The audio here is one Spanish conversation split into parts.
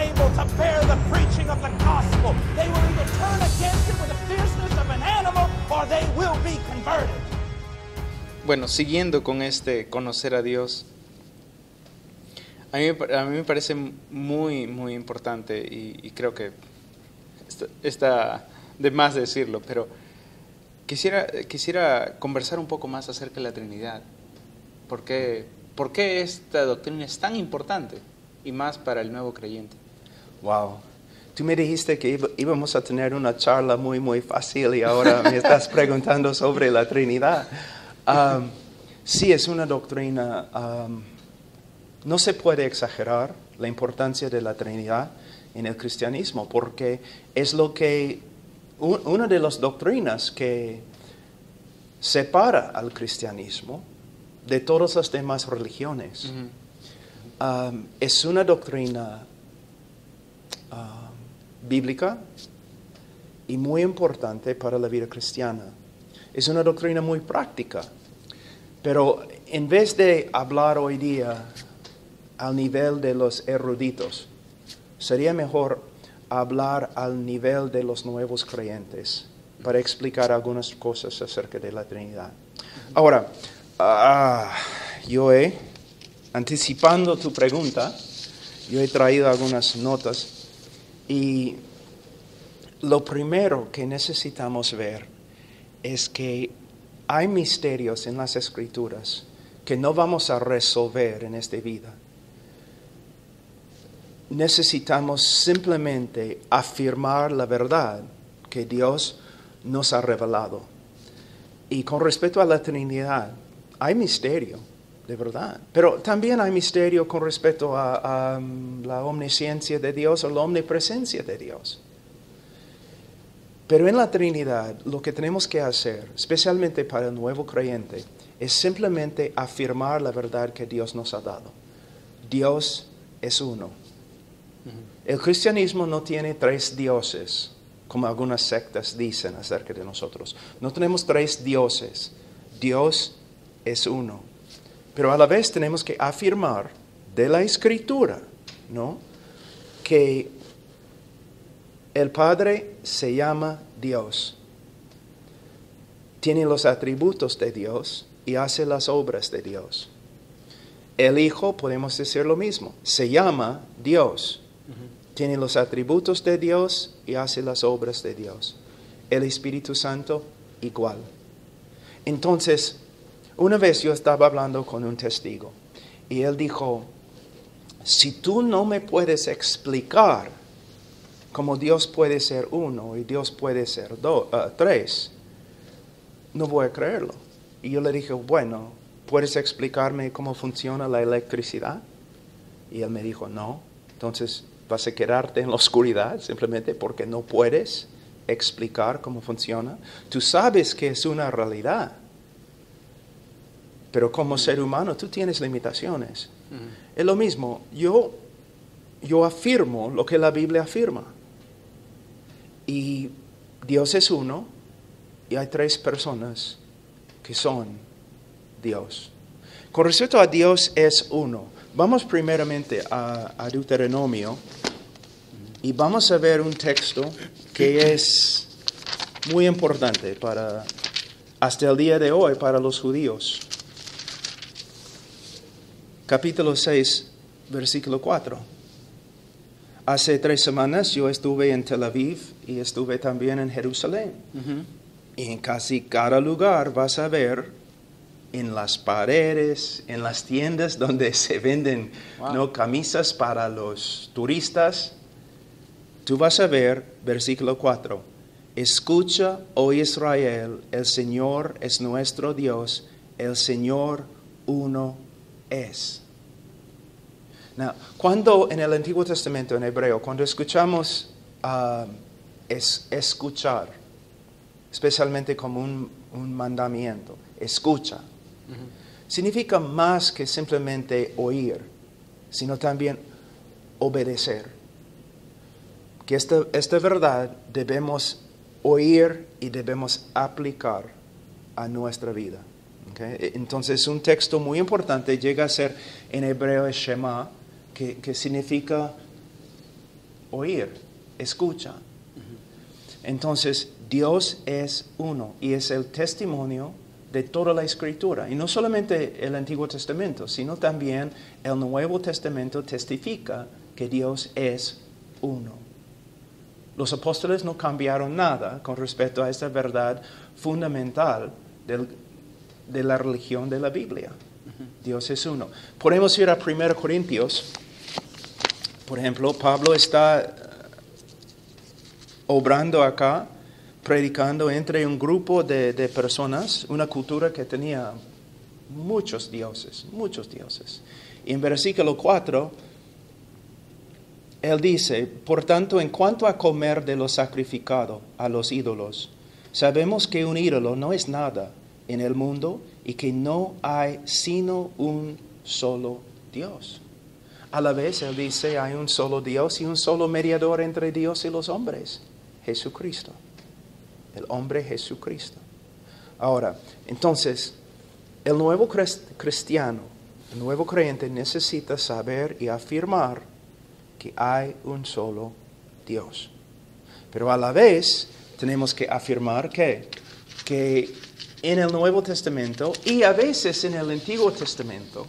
able to bear the preaching of the gospel. They will either turn against it with the fierceness of an animal or they will be converted. Bueno, siguiendo con este conocer a Dios, a mí me parece muy, muy importante y creo que está de más decirlo, pero quisiera conversar un poco más acerca de la Trinidad. ¿Por qué esta doctrina es tan importante y más para el nuevo creyente? Wow. Tú me dijiste que íbamos a tener una charla muy, muy fácil y ahora me estás preguntando sobre la Trinidad. Sí, es una doctrina, no se puede exagerar la importancia de la Trinidad en el cristianismo, porque es una de las doctrinas que separa al cristianismo de todas las demás religiones. Uh-huh. Es una doctrina bíblica y muy importante para la vida cristiana. Es una doctrina muy práctica. Pero en vez de hablar hoy día al nivel de los eruditos, sería mejor hablar al nivel de los nuevos creyentes para explicar algunas cosas acerca de la Trinidad. Ahora, anticipando tu pregunta, yo he traído algunas notas y lo primero que necesitamos ver es que hay misterios en las Escrituras que no vamos a resolver en esta vida. Necesitamos simplemente afirmar la verdad que Dios nos ha revelado. Y con respecto a la Trinidad, hay misterio, de verdad. Pero también hay misterio con respecto a la omnisciencia de Dios o la omnipresencia de Dios. Pero en la Trinidad, lo que tenemos que hacer, especialmente para el nuevo creyente, es simplemente afirmar la verdad que Dios nos ha dado. Dios es uno. Uh-huh. El cristianismo no tiene tres dioses, como algunas sectas dicen acerca de nosotros. No tenemos tres dioses. Dios es uno. Pero a la vez tenemos que afirmar de la Escritura, ¿no?, que el Padre se llama Dios. Tiene los atributos de Dios y hace las obras de Dios. El Hijo, podemos decir lo mismo, se llama Dios. Uh-huh. Tiene los atributos de Dios y hace las obras de Dios. El Espíritu Santo, igual. Entonces, una vez yo estaba hablando con un testigo y él dijo, si tú no me puedes explicar cómo Dios puede ser uno y Dios puede ser tres, no voy a creerlo. Y yo le dije, bueno, ¿puedes explicarme cómo funciona la electricidad? Y él me dijo, no. Entonces, ¿vas a quedarte en la oscuridad simplemente porque no puedes explicar cómo funciona? Tú sabes que es una realidad, pero como ser humano tú tienes limitaciones. Uh-huh. Es lo mismo, yo afirmo lo que la Biblia afirma. Y Dios es uno y hay tres personas que son Dios. Con respecto a Dios es uno, vamos primeramente a Deuteronomio y vamos a ver un texto que es muy importante hasta el día de hoy para los judíos. Capítulo 6, versículo 4. Hace 3 semanas yo estuve en Tel Aviv y estuve también en Jerusalén. Uh-huh. Y en casi cada lugar vas a ver, en las paredes, en las tiendas donde se venden camisas para los turistas, tú vas a ver, versículo 4, escucha, oh Israel, el Señor es nuestro Dios, el Señor uno es. Now, cuando en el Antiguo Testamento, en hebreo, cuando escuchamos escuchar, especialmente como un mandamiento, escucha, uh-huh, significa más que simplemente oír, sino también obedecer. Que esta verdad debemos oír y debemos aplicar a nuestra vida. Okay? Entonces, un texto muy importante llega a ser en hebreo Shema, que significa oír, escucha. Entonces, Dios es uno y es el testimonio de toda la Escritura. Y no solamente el Antiguo Testamento, sino también el Nuevo Testamento testifica que Dios es uno. Los apóstoles no cambiaron nada con respecto a esta verdad fundamental de la religión de la Biblia. Dios es uno. Podemos ir a 1 Corintios. Por ejemplo, Pablo está obrando acá, predicando entre un grupo de personas, una cultura que tenía muchos dioses. Y en versículo 4, él dice, por tanto, en cuanto a comer de lo sacrificado a los ídolos, sabemos que un ídolo no es nada en el mundo y que no hay sino un solo Dios. A la vez, él dice, hay un solo Dios y un solo mediador entre Dios y los hombres, Jesucristo. El hombre Jesucristo. Ahora, entonces, el nuevo cristiano, el nuevo creyente necesita saber y afirmar que hay un solo Dios. Pero a la vez, tenemos que afirmar que en el Nuevo Testamento y a veces en el Antiguo Testamento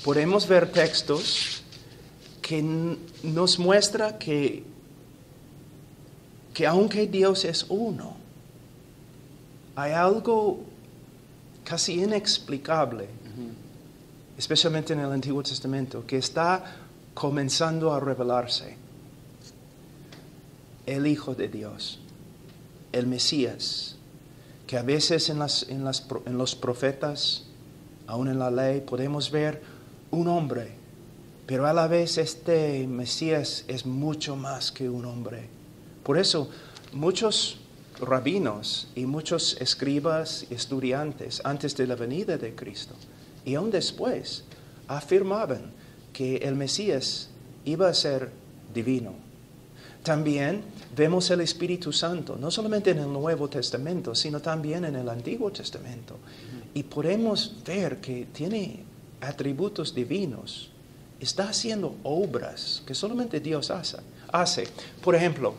podemos ver textos que nos muestra que aunque Dios es uno, hay algo casi inexplicable, especialmente en el Antiguo Testamento, que está comenzando a revelarse. El Hijo de Dios, el Mesías, que a veces en los profetas, aún en la ley, podemos ver un hombre, pero a la vez este Mesías es mucho más que un hombre. Por eso muchos rabinos y muchos escribas y estudiantes antes de la venida de Cristo y aún después afirmaban que el Mesías iba a ser divino. También vemos el Espíritu Santo, no solamente en el Nuevo Testamento, sino también en el Antiguo Testamento. Y podemos ver que tiene atributos divinos. Está haciendo obras que solamente Dios hace. Por ejemplo,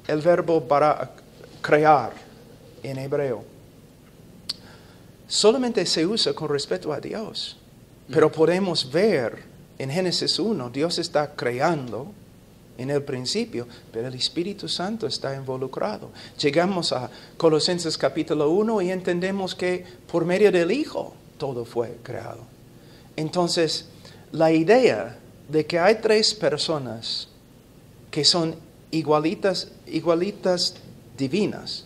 el verbo para crear en hebreo solamente se usa con respecto a Dios. Pero podemos ver en Génesis 1, Dios está creando en el principio, pero el Espíritu Santo está involucrado. Llegamos a Colosenses capítulo 1 y entendemos que por medio del Hijo todo fue creado. Entonces, la idea de que hay tres personas que son igualitas divinas,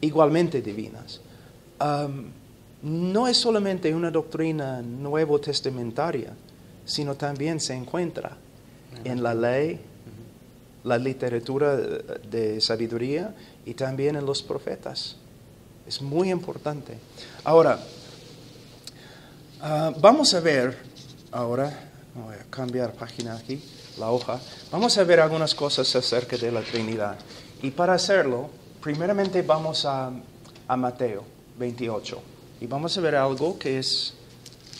igualmente divinas, no es solamente una doctrina nuevo testamentaria, sino también se encuentra en la ley, la literatura de sabiduría y también en los profetas. Es muy importante. Ahora, vamos a ver, ahora, voy a cambiar página aquí, la hoja. Vamos a ver algunas cosas acerca de la Trinidad. Y para hacerlo, primeramente vamos a Mateo 28. Y vamos a ver algo que es,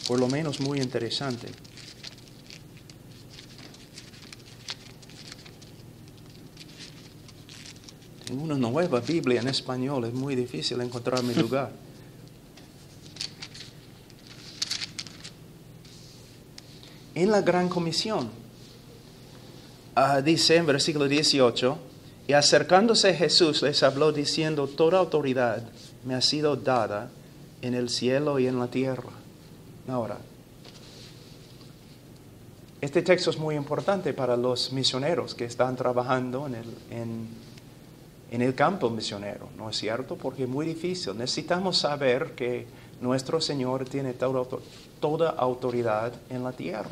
por lo menos, muy interesante. Tengo una nueva Biblia en español, es muy difícil encontrar mi lugar. En la Gran Comisión, dice en versículo 18, y acercándose Jesús les habló diciendo, toda autoridad me ha sido dada en el cielo y en la tierra. Ahora, este texto es muy importante para los misioneros que están trabajando en el campo misionero, ¿no es cierto? Porque es muy difícil. Necesitamos saber que nuestro Señor tiene toda autoridad en la tierra.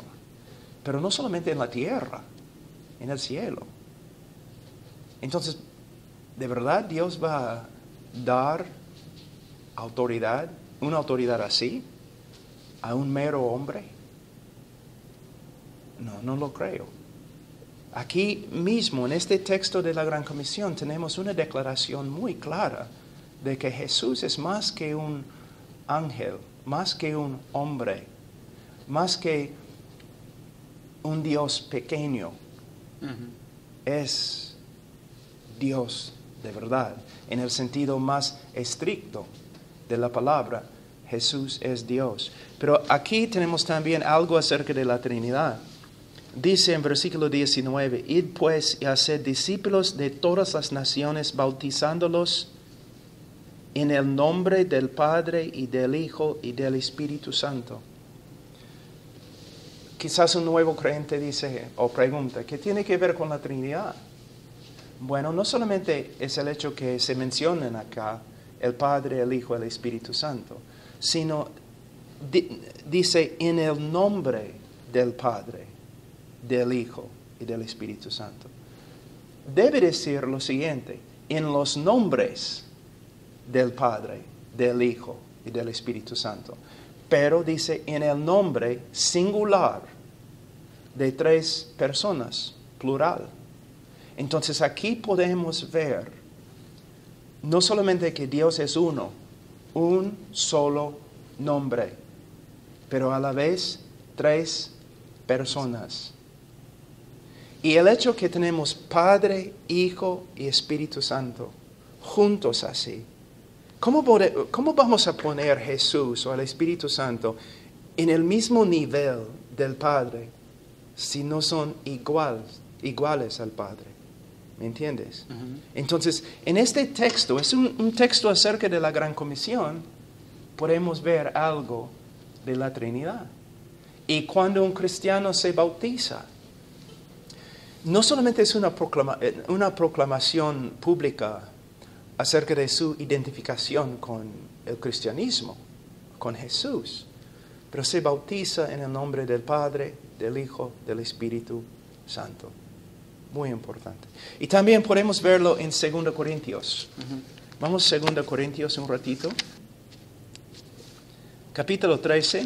Pero no solamente en la tierra, en el cielo. Entonces, ¿de verdad Dios va a dar autoridad, una autoridad así, a un mero hombre? No lo creo. Aquí mismo, en este texto de la Gran Comisión, tenemos una declaración muy clara de que Jesús es más que un ángel, más que un hombre, más que un Dios pequeño. Ujú. Es Dios de verdad. En el sentido más estricto de la palabra, Jesús es Dios. Pero aquí tenemos también algo acerca de la Trinidad. Dice en versículo 19, id pues y haced discípulos de todas las naciones, bautizándolos en el nombre del Padre y del Hijo y del Espíritu Santo. Quizás un nuevo creyente dice o pregunta, ¿qué tiene que ver con la Trinidad? Bueno, no solamente es el hecho que se mencionan acá el Padre, el Hijo y el Espíritu Santo, sino dice en el nombre del Padre, del Hijo y del Espíritu Santo. Debe decir lo siguiente, en los nombres del Padre, del Hijo y del Espíritu Santo. Pero dice en el nombre singular de 3 personas, plural. Entonces aquí podemos ver no solamente que Dios es uno, un solo nombre, pero a la vez 3 personas. Y el hecho que tenemos Padre, Hijo y Espíritu Santo juntos así, ¿cómo vamos a poner Jesús o el Espíritu Santo en el mismo nivel del Padre si no son iguales al Padre? ¿Me entiendes? Ujú. Entonces, en este texto, es un texto acerca de la Gran Comisión, podemos ver algo de la Trinidad. Y cuando un cristiano se bautiza, no solamente es una proclamación pública acerca de su identificación con el cristianismo, con Jesús, pero se bautiza en el nombre del Padre, del Hijo, del Espíritu Santo. Muy importante. Y también podemos verlo en 2 Corintios. Ujú. Vamos a 2 Corintios un ratito. Capítulo 13.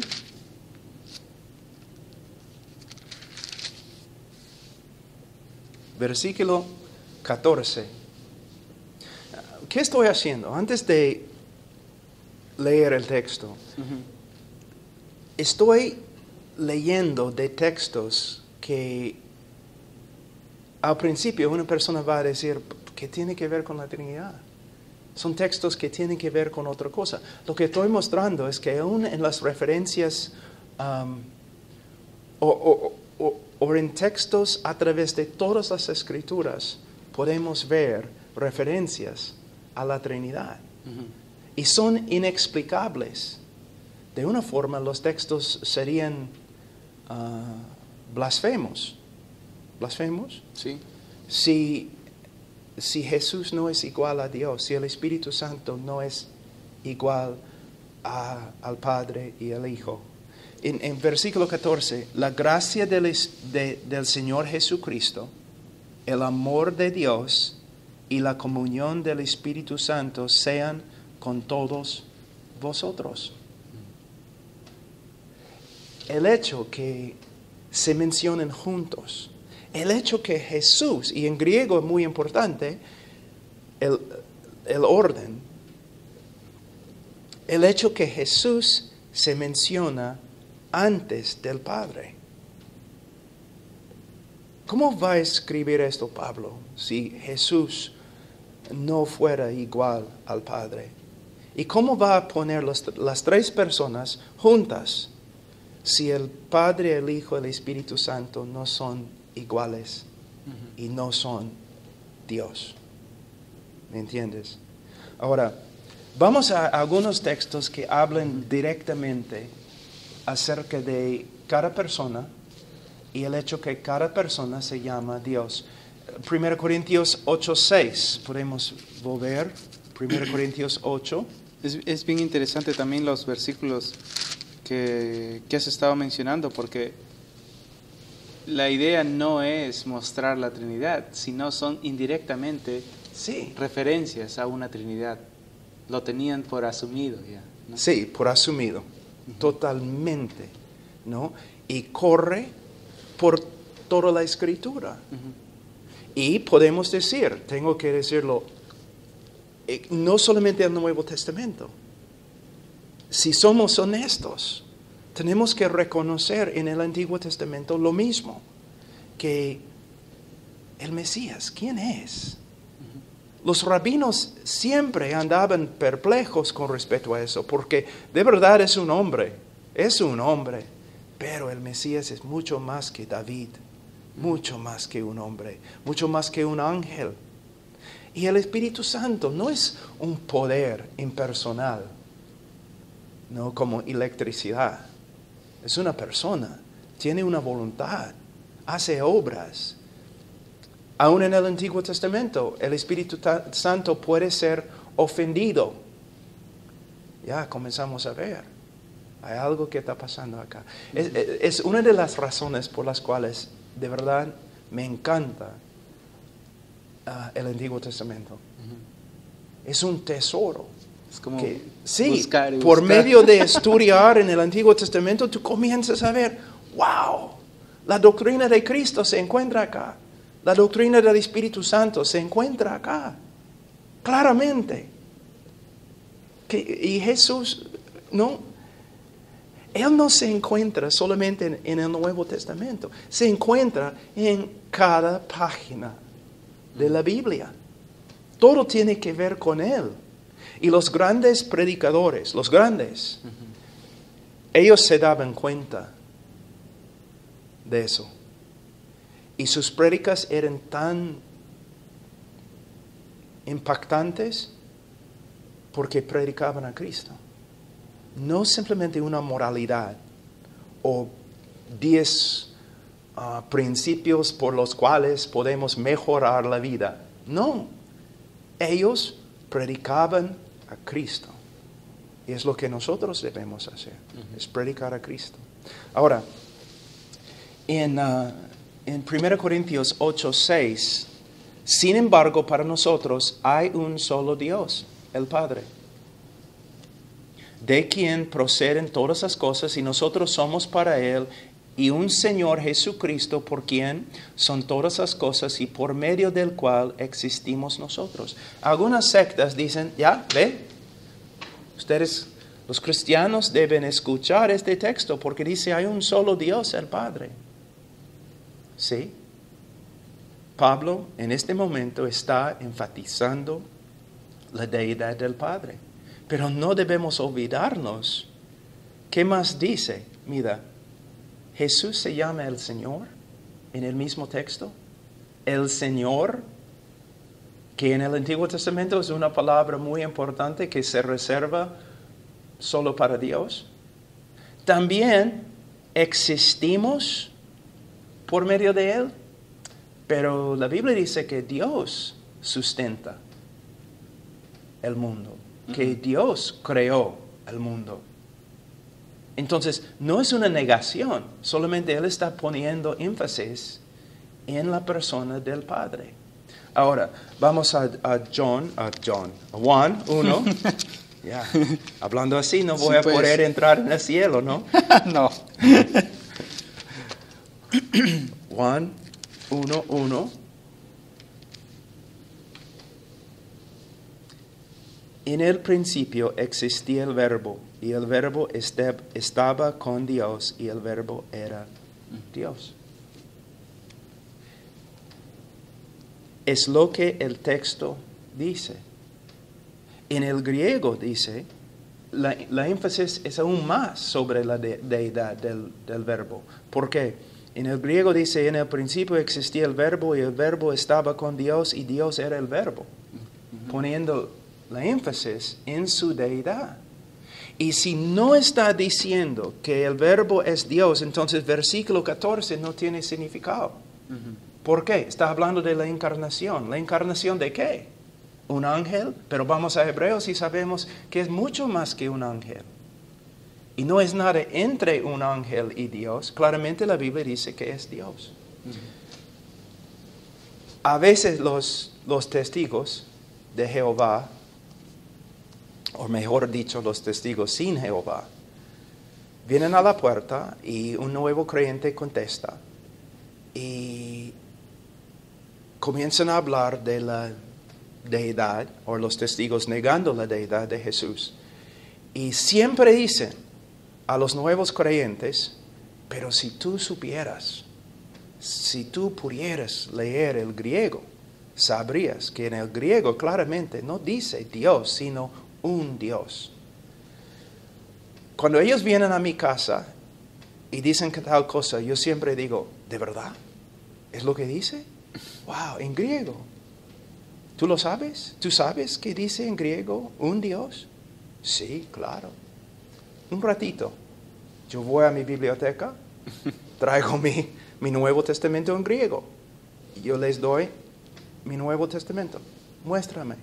Versículo 14. ¿Qué estoy haciendo? Antes de leer el texto, Ujú. estoy leyendo de textos que al principio una persona va a decir, ¿qué tiene que ver con la Trinidad? Son textos que tienen que ver con otra cosa. Lo que estoy mostrando es que aún en las referencias o en textos a través de todas las Escrituras podemos ver referencias a la Trinidad. Ujú. Y son inexplicables. De una forma, los textos serían blasfemos. ¿Blasfemos? Sí. Si Jesús no es igual a Dios, si el Espíritu Santo no es igual al Padre y al Hijo. En versículo 14, la gracia del Señor Jesucristo, el amor de Dios y la comunión del Espíritu Santo sean con todos vosotros. El hecho que se mencionen juntos, el hecho que Jesús, y en griego es muy importante, el orden, el hecho que Jesús se menciona antes del Padre. ¿Cómo va a escribir esto Pablo si Jesús no fuera igual al Padre? ¿Y cómo va a poner las 3 personas juntas si el Padre, el Hijo y el Espíritu Santo no son iguales y no son Dios? ¿Me entiendes? Ahora, vamos a algunos textos que hablan directamente acerca de cada persona y el hecho que cada persona se llama Dios. 1 Corintios 8:6, podemos volver. 1 Corintios 8. Es bien interesante también los versículos que has estado mencionando, porque la idea no es mostrar la Trinidad, sino son indirectamente Sí, referencias a una Trinidad. Lo tenían por asumido ya, ¿no? sí, por asumido, totalmente, ¿no? Y corre por toda la Escritura. Ujú. Y podemos decir, tengo que decirlo, no solamente el Nuevo Testamento. Si somos honestos, tenemos que reconocer en el Antiguo Testamento lo mismo. que el Mesías, ¿quién es? Los rabinos siempre andaban perplejos con respecto a eso, porque de verdad es un hombre, pero el Mesías es mucho más que David, mucho más que un hombre, mucho más que un ángel. Y el Espíritu Santo no es un poder impersonal, no como electricidad, es una persona, tiene una voluntad, hace obras. Aún en el Antiguo Testamento, el Espíritu Santo puede ser ofendido. Ya comenzamos a ver. Hay algo que está pasando acá. Es una de las razones por las cuales de verdad me encanta el Antiguo Testamento. Es un tesoro. Es como sí, buscar y por buscar. medio de estudiar en el Antiguo Testamento, tú comienzas a ver, wow, la doctrina de Cristo se encuentra acá. La doctrina del Espíritu Santo se encuentra acá, claramente. Y Jesús, Él no se encuentra solamente en el Nuevo Testamento, se encuentra en cada página de la Biblia. Todo tiene que ver con Él. Y los grandes predicadores, ellos se daban cuenta de eso. Y sus prédicas eran tan impactantes porque predicaban a Cristo. No simplemente una moralidad o 10 principios por los cuales podemos mejorar la vida. No, ellos predicaban a Cristo. Y es lo que nosotros debemos hacer, es predicar a Cristo. Ahora, en 1 Corintios 8:6, sin embargo, para nosotros hay un solo Dios, el Padre, de quien proceden todas las cosas y nosotros somos para Él, y un Señor Jesucristo por quien son todas las cosas y por medio del cual existimos nosotros. Algunas sectas dicen, ustedes, los cristianos, deben escuchar este texto porque dice hay un solo Dios, el Padre. Sí, Pablo en este momento está enfatizando la deidad del Padre. Pero no debemos olvidarnos. ¿Qué más dice? Mira, Jesús se llama el Señor en el mismo texto. El Señor, que en el Antiguo Testamento es una palabra muy importante que se reserva solo para Dios. También existimos por medio de Él, pero la Biblia dice que Dios sustenta el mundo, que Dios creó el mundo. Entonces, no es una negación, solamente Él está poniendo énfasis en la persona del Padre. Ahora, vamos a Juan 1. Ya, hablando así no voy a poder entrar en el cielo, ¿no? No. Juan 1:1. En el principio existía el Verbo, y el Verbo estaba con Dios, y el Verbo era Dios. Es lo que el texto dice. En el griego dice, la énfasis es aún más sobre la deidad del Verbo. ¿Por qué? En el griego dice, en el principio existía el Verbo y el Verbo estaba con Dios y Dios era el Verbo, poniendo la énfasis en su deidad. Y si no está diciendo que el Verbo es Dios, entonces versículo 14 no tiene significado. ¿Por qué? Está hablando de la encarnación. ¿La encarnación de qué? Un ángel, pero vamos a Hebreos y sabemos que es mucho más que un ángel. Y no es nada entre un ángel y Dios. Claramente la Biblia dice que es Dios. A veces los testigos de Jehová, o mejor dicho, los testigos sin Jehová, vienen a la puerta y un nuevo creyente contesta. Y comienzan a hablar de la deidad, o los testigos negando la deidad de Jesús. Y siempre dicen a los nuevos creyentes, pero si tú supieras Si tú pudieras leer el griego, sabrías que en el griego claramente no dice Dios, sino un Dios. Cuando ellos vienen a mi casa y dicen que tal cosa, yo siempre digo, ¿de verdad? ¿Es lo que dice? Wow, en griego. ¿Tú lo sabes? ¿Tú sabes que dice en griego un Dios? Sí, claro. Un ratito. Yo voy a mi biblioteca, traigo mi Nuevo Testamento en griego. Y yo les doy mi Nuevo Testamento. Muéstrame.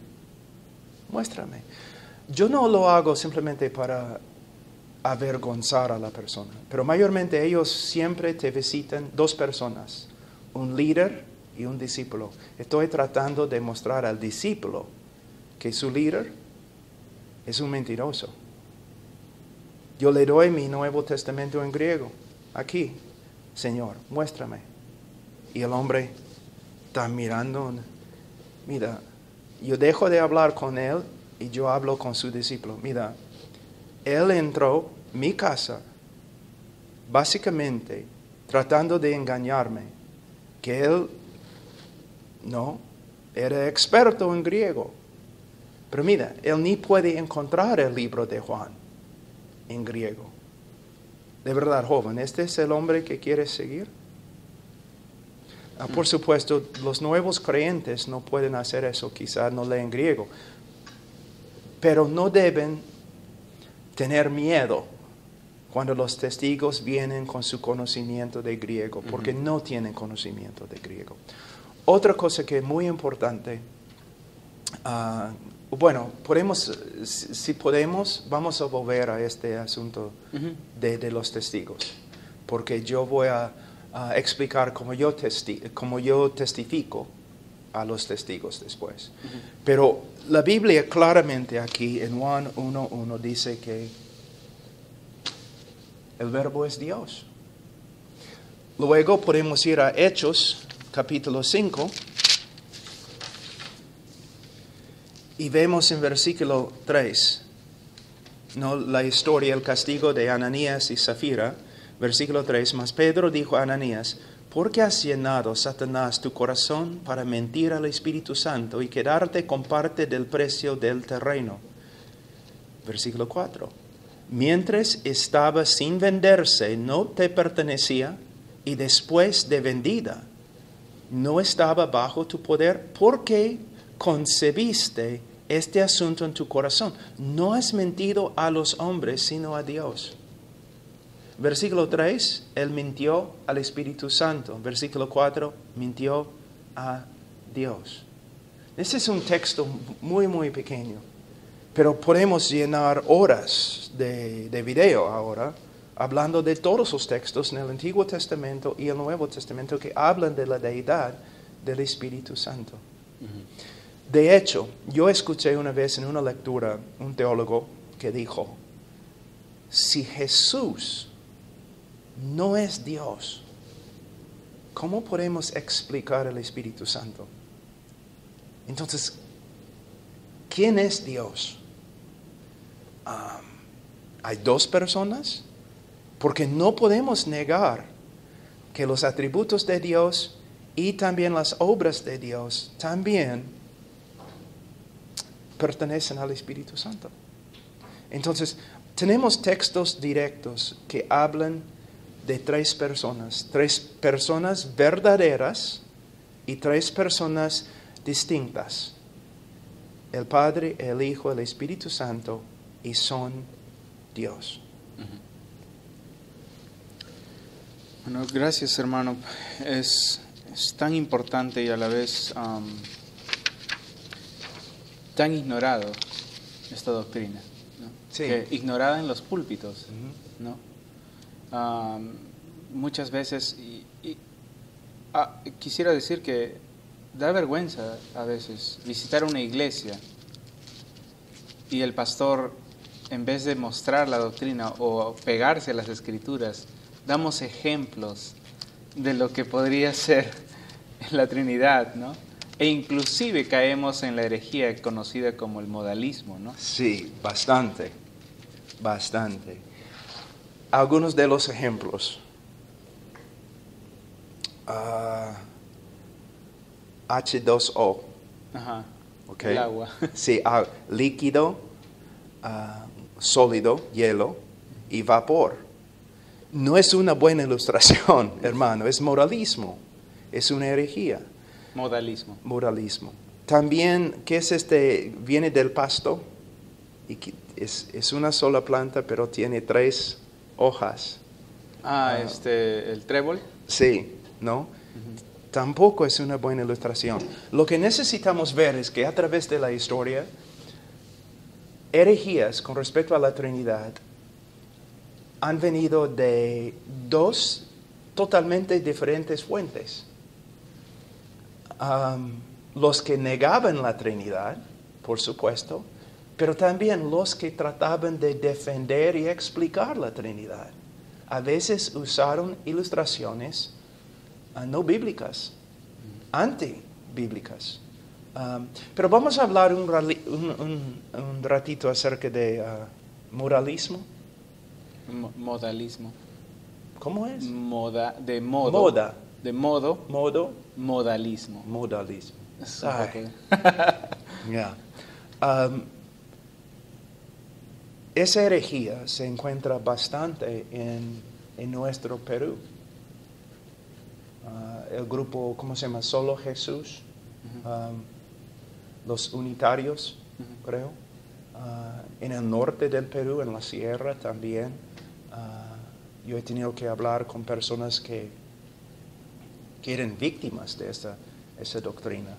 Yo no lo hago simplemente para avergonzar a la persona, pero mayormente ellos siempre te visitan dos personas, un líder y un discípulo. Estoy tratando de mostrar al discípulo que su líder es un mentiroso. Yo le doy mi Nuevo Testamento en griego. Aquí, Señor, muéstrame. Y el hombre está mirando. Mira, yo dejo de hablar con él y yo hablo con su discípulo. Mira, él entró a mi casa básicamente tratando de engañarme, que él no era experto en griego. Pero mira, él ni puede encontrar el libro de Juan en griego. De verdad, joven, ¿este es el hombre que quieres seguir? Por supuesto, los nuevos creyentes no pueden hacer eso, quizás no leen griego. Pero no deben tener miedo cuando los testigos vienen con su conocimiento de griego, porque no tienen conocimiento de griego. Otra cosa que es muy importante, si podemos, vamos a volver a este asunto de los testigos, porque yo voy a explicar cómo yo testifico a los testigos después. Pero la Biblia claramente aquí en Juan 1:1 dice que el verbo es Dios. Luego podemos ir a Hechos, capítulo 5, y vemos en versículo 3, ¿no?, la historia, el castigo de Ananías y Zafira. Versículo 3, mas Pedro dijo a Ananías, ¿por qué has llenado, Satanás, tu corazón para mentir al Espíritu Santo y quedarte con parte del precio del terreno? Versículo 4, mientras estaba sin venderse, no te pertenecía, y después de vendida, no estaba bajo tu poder. ¿Por qué concebiste este asunto en tu corazón? No has mentido a los hombres, sino a Dios. Versículo 3, él mintió al Espíritu Santo. Versículo 4, mintió a Dios. Este es un texto muy, muy pequeño, pero podemos llenar horas de video ahora hablando de todos los textos en el Antiguo Testamento y el Nuevo Testamento que hablan de la deidad del Espíritu Santo. De hecho, yo escuché una vez en una lectura un teólogo que dijo, si Jesús no es Dios, ¿cómo podemos explicar el Espíritu Santo? Entonces, ¿quién es Dios? ¿Hay dos personas? Porque no podemos negar que los atributos de Dios y también las obras de Dios también pertenecen al Espíritu Santo. Entonces, tenemos textos directos que hablan de tres personas verdaderas y tres personas distintas. El Padre, el Hijo, el Espíritu Santo, y son Dios. Bueno, gracias, hermano. Es tan importante y a la vez tan ignorado esta doctrina, ¿no? Sí. Que ignorada en los púlpitos, ¿no? Muchas veces, quisiera decir que da vergüenza a veces visitar una iglesia y el pastor, en vez de mostrar la doctrina o pegarse a las escrituras, damos ejemplos de lo que podría ser la Trinidad, ¿no? E inclusive caemos en la herejía conocida como el modalismo, ¿no? Sí, bastante. Algunos de los ejemplos. H2O. Ajá. ¿Ok? El agua. Sí, líquido, sólido, hielo y vapor. No es una buena ilustración, hermano, es moralismo, es una herejía. Modalismo. Moralismo. También, ¿qué es este? Viene del pasto y es una sola planta, pero tiene 3 hojas. El trébol. Sí, ¿no? Tampoco es una buena ilustración. Lo que necesitamos ver es que a través de la historia, herejías con respecto a la Trinidad han venido de 2 totalmente diferentes fuentes. Los que negaban la Trinidad, por supuesto, pero también los que trataban de defender y explicar la Trinidad. A veces usaron ilustraciones no bíblicas, antibíblicas. Pero vamos a hablar un ratito acerca de moralismo. Modalismo. ¿Cómo es? De modo. Moda. De modo. Modo. Modalismo. Modalismo. Es un Ay. poco- Ya. Esa herejía se encuentra bastante en nuestro Perú. El grupo, ¿cómo se llama? Solo Jesús. Los unitarios, creo. En el norte del Perú, en la sierra también. Yo he tenido que hablar con personas que eran víctimas de esa doctrina.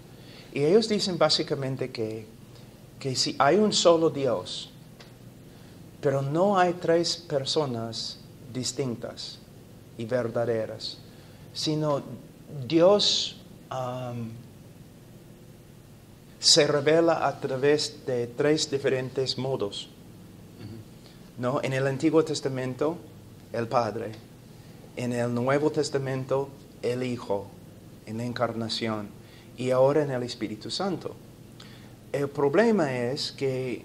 Y ellos dicen básicamente que si hay un solo Dios, pero no hay 3 personas distintas y verdaderas, sino Dios se revela a través de 3 diferentes modos. ¿No? En el Antiguo Testamento, el Padre. En el Nuevo Testamento, el Hijo, en la encarnación. Y ahora en el Espíritu Santo. El problema es que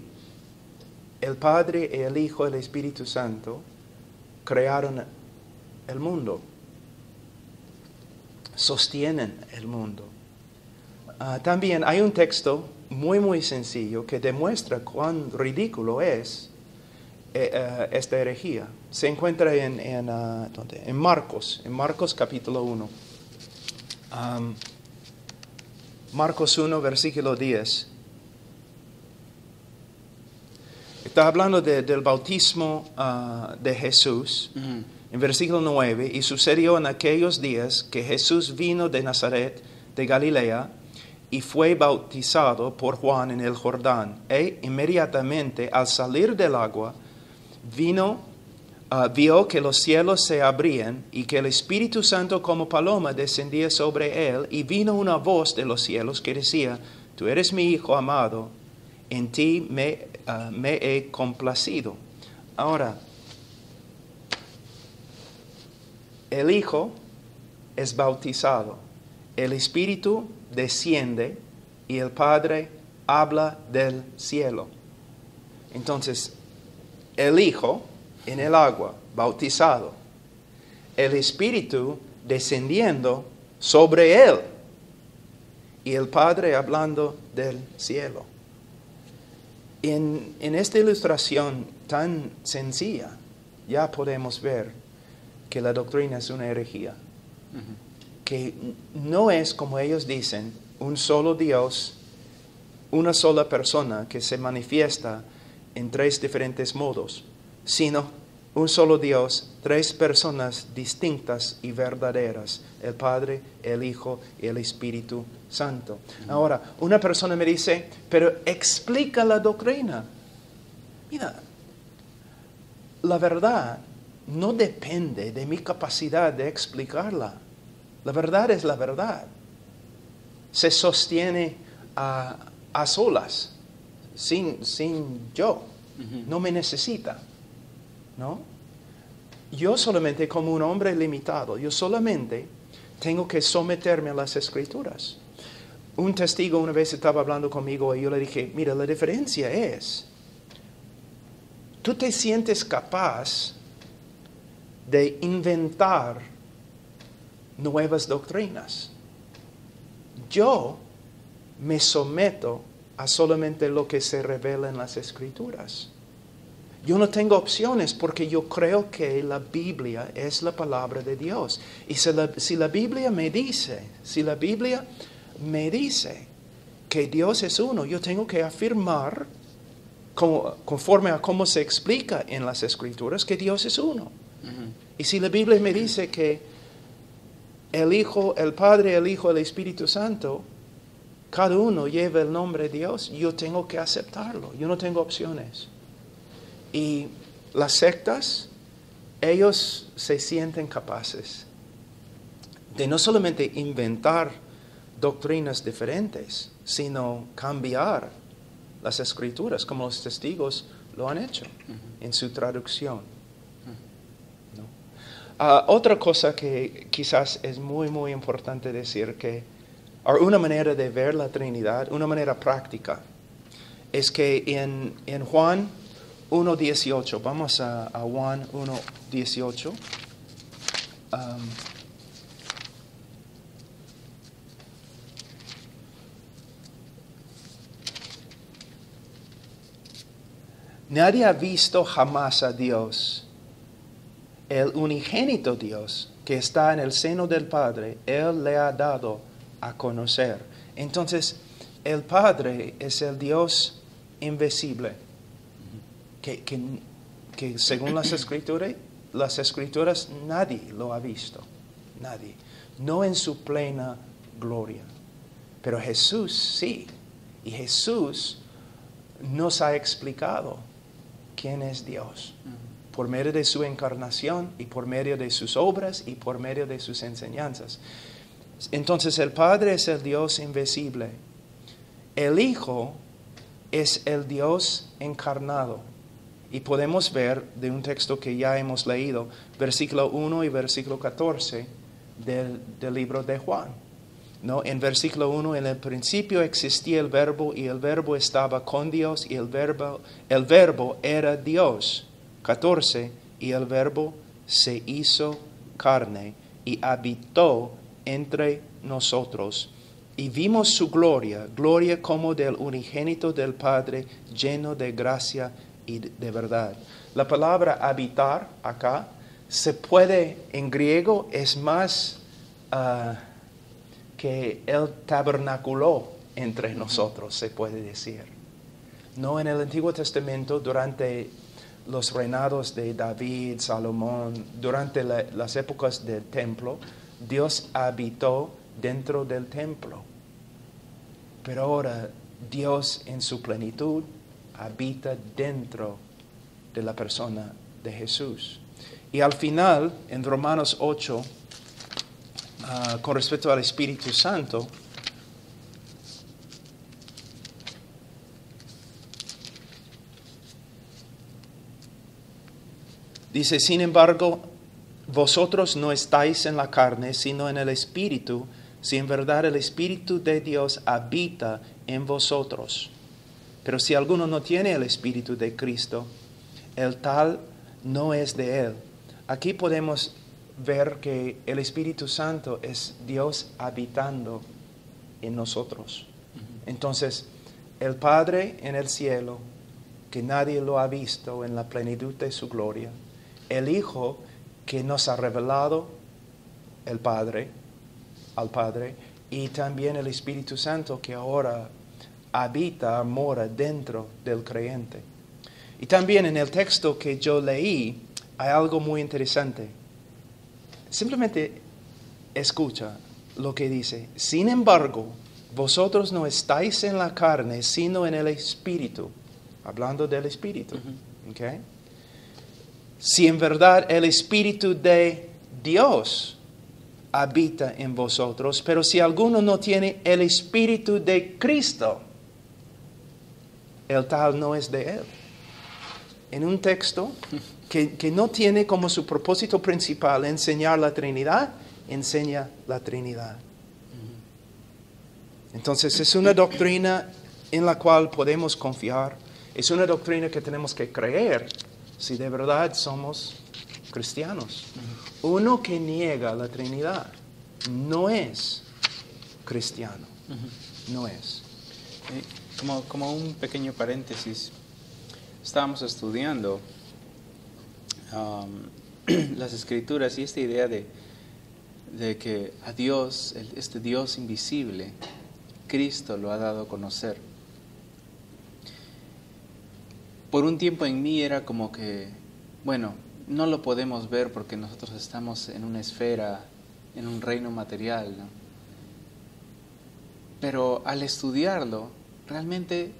el Padre, el Hijo y el Espíritu Santo crearon el mundo. Sostienen el mundo. También hay un texto muy sencillo que demuestra cuán ridículo es esta herejía. Se encuentra en Marcos capítulo 1. Marcos 1, versículo 10. Está hablando del bautismo de Jesús. En versículo 9, y sucedió en aquellos días que Jesús vino de Nazaret, de Galilea, y fue bautizado por Juan en el Jordán. E inmediatamente al salir del agua, vio que los cielos se abrían y que el Espíritu Santo como paloma descendía sobre él, y vino una voz de los cielos que decía: Tú eres mi Hijo amado, en ti me he complacido. Ahora, el Hijo es bautizado, el Espíritu desciende y el Padre habla del cielo. Entonces, el Hijo en el agua, bautizado, el Espíritu descendiendo sobre él y el Padre hablando del cielo. En esta ilustración tan sencilla ya podemos ver que la doctrina es una herejía. Que no es, como ellos dicen, un solo Dios, una sola persona que se manifiesta en 3 diferentes modos, sino un solo Dios, 3 personas distintas y verdaderas, el Padre, el Hijo y el Espíritu Santo. Ahora, una persona me dice, pero explica la doctrina. Mira, la verdad no depende de mi capacidad de explicarla. La verdad es la verdad. Se sostiene a solas, sin yo. No me necesita. ¿No? Yo solamente, como un hombre limitado, yo solamente tengo que someterme a las Escrituras. Un testigo una vez estaba hablando conmigo y yo le dije, mira, la diferencia es, tú te sientes capaz de inventar nuevas doctrinas. Yo me someto a solamente lo que se revela en las Escrituras. Yo no tengo opciones porque yo creo que la Biblia es la palabra de Dios. Y si la Biblia me dice que Dios es uno, yo tengo que afirmar, conforme a cómo se explica en las Escrituras, que Dios es uno. Y si la Biblia me dice que el Hijo, el Padre, el Hijo, el Espíritu Santo, cada uno lleva el nombre de Dios, yo tengo que aceptarlo. Yo no tengo opciones. Y las sectas, ellos se sienten capaces de no solamente inventar doctrinas diferentes, sino cambiar las Escrituras, como los testigos lo han hecho en su traducción. ¿No? Otra cosa que quizás es muy, muy importante decir, que una manera de ver la Trinidad, una manera práctica, es que en Juan 1:18, vamos a Juan 1:18. Nadie ha visto jamás a Dios. El unigénito Dios que está en el seno del Padre, Él le ha dado a conocer. Entonces, el Padre es el Dios invisible, que según las Escrituras nadie lo ha visto, nadie, no en su plena gloria, pero Jesús sí, y Jesús nos ha explicado quién es Dios, por medio de su encarnación y por medio de sus obras y por medio de sus enseñanzas. Entonces el Padre es el Dios invisible, el Hijo es el Dios encarnado. Y podemos ver de un texto que ya hemos leído, versículo 1 y versículo 14 del libro de Juan. ¿No? En versículo 1, en el principio existía el Verbo y el Verbo estaba con Dios y el Verbo era Dios. 14, y el Verbo se hizo carne y habitó entre nosotros. Y vimos su gloria, gloria como del unigénito del Padre, lleno de gracia y de verdad. La palabra habitar acá se puede, en griego, es más que Él tabernaculó entre nosotros, se puede decir. No, en el Antiguo Testamento, durante los reinados de David, Salomón, durante las épocas del templo, Dios habitó dentro del templo. Pero ahora Dios en su plenitud habita dentro de la persona de Jesús. Y al final, en Romanos 8, con respecto al Espíritu Santo, dice, sin embargo, vosotros no estáis en la carne, sino en el Espíritu, si en verdad el Espíritu de Dios habita en vosotros. Pero si alguno no tiene el Espíritu de Cristo, el tal no es de Él. Aquí podemos ver que el Espíritu Santo es Dios habitando en nosotros. Entonces, el Padre en el cielo, que nadie lo ha visto en la plenitud de su gloria, el Hijo que nos ha revelado al Padre, y también el Espíritu Santo que ahora habita, mora dentro del creyente. Y también en el texto que yo leí hay algo muy interesante. Simplemente escucha lo que dice. Sin embargo, vosotros no estáis en la carne, sino en el Espíritu. Hablando del Espíritu. ¿Okay? Si en verdad el Espíritu de Dios habita en vosotros, pero si alguno no tiene el Espíritu de Cristo, el tal no es de Él. En un texto que no tiene como su propósito principal enseñar la Trinidad, enseña la Trinidad. Entonces es una doctrina en la cual podemos confiar, es una doctrina que tenemos que creer si de verdad somos cristianos. Uno que niega la Trinidad no es cristiano. No es. Como un pequeño paréntesis, estábamos estudiando las escrituras y esta idea de que a Dios, este Dios invisible, Cristo lo ha dado a conocer. Por un tiempo en mí era como que, bueno, no lo podemos ver porque nosotros estamos en una esfera, en un reino material, ¿no? Pero al estudiarlo, realmente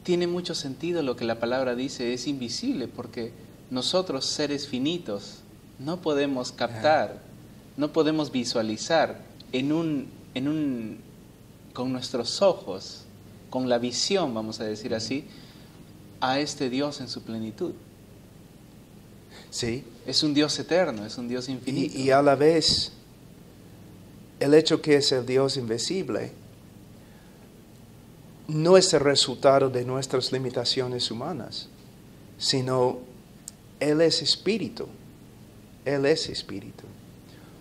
tiene mucho sentido lo que la palabra dice, es invisible, porque nosotros, seres finitos, no podemos captar, no podemos visualizar con nuestros ojos, con la visión, vamos a decir así, a este Dios en su plenitud. Sí. Es un Dios eterno, es un Dios infinito. Y a la vez, el hecho que es el Dios invisible no es el resultado de nuestras limitaciones humanas, sino Él es espíritu. Él es espíritu.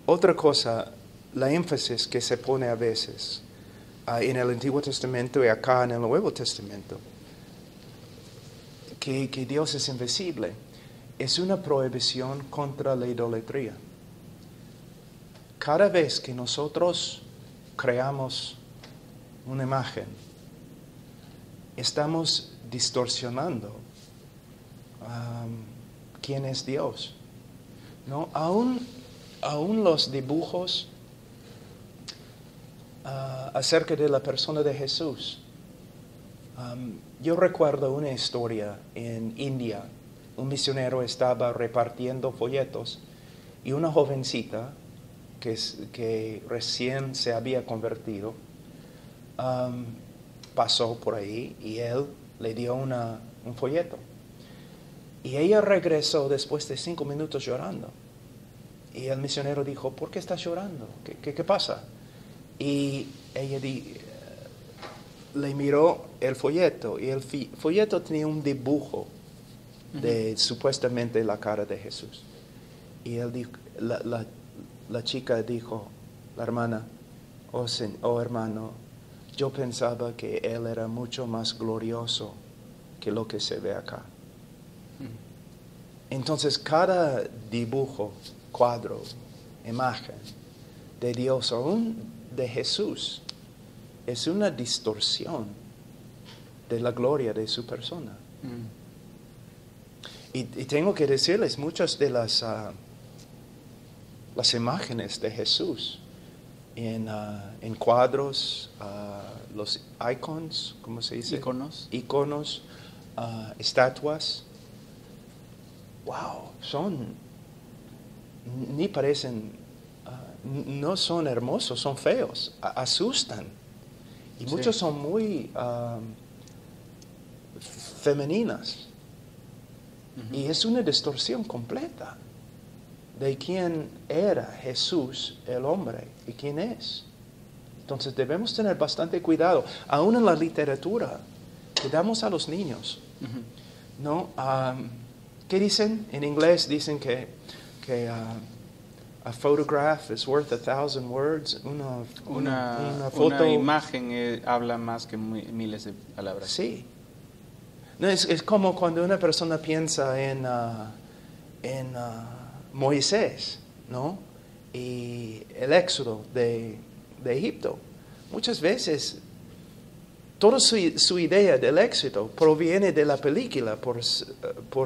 Otra cosa, la énfasis que se pone a veces en el Antiguo Testamento y acá en el Nuevo Testamento, que Dios es invisible, es una prohibición contra la idolatría. Cada vez que nosotros creamos una imagen, estamos distorsionando quién es Dios. ¿No? Aún los dibujos acerca de la persona de Jesús. Yo recuerdo una historia en India. Un misionero estaba repartiendo folletos y una jovencita que recién se había convertido pasó por ahí y él le dio un folleto. Y ella regresó después de 5 minutos llorando. Y el misionero dijo, ¿por qué estás llorando? ¿Qué pasa? Y ella le miró el folleto y el folleto tenía un dibujo de supuestamente la cara de Jesús. Y él dijo, la chica dijo, la hermana, oh hermano, yo pensaba que él era mucho más glorioso que lo que se ve acá. Entonces cada dibujo, cuadro, imagen de Dios, aún de Jesús, es una distorsión de la gloria de su persona. Y tengo que decirles, muchas de las imágenes de Jesús en cuadros, los icons, ¿cómo se dice? Iconos, estatuas. Wow, ni parecen, no son hermosos, son feos, asustan. Y muchos son muy femeninas. Y es una distorsión completa de quién era Jesús, el hombre, y quién es. Entonces debemos tener bastante cuidado, aún en la literatura, que damos a los niños. ¿No? ¿Qué dicen? En inglés dicen que a photograph is worth 1,000 words. Una foto. Una imagen habla más que miles de palabras. Sí. No, es como cuando una persona piensa en Moisés, ¿no? Y el éxodo de Egipto. Muchas veces toda su idea del éxito proviene de la película por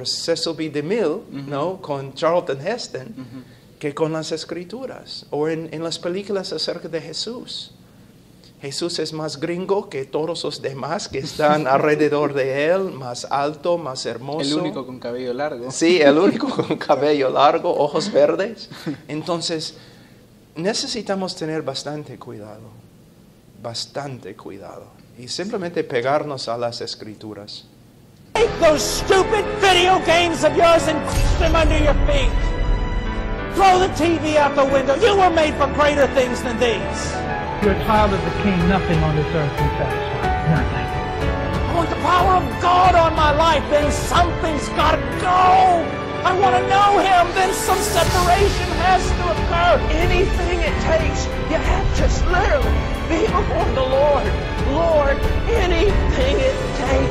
Cecil B. DeMille, ¿no? Con Charlton Heston, que con las escrituras o en las películas acerca de Jesús. Jesús es más gringo que todos los demás que están alrededor de él, más alto, más hermoso. El único con cabello largo. Sí, el único con cabello largo, ojos verdes. Entonces, necesitamos tener bastante cuidado, y simplemente pegarnos a las escrituras. Take those stupid video games of yours and crush them under your feet. Throw the TV out the window. You were made for greater things than these. You're a child of the King. Nothing on this earth can satisfy. Nothing. I want the power of God on my life. Then something's got to go. I want to know Him. Then some separation has to occur. Anything it takes, you have to literally be before the Lord. Lord, anything it takes.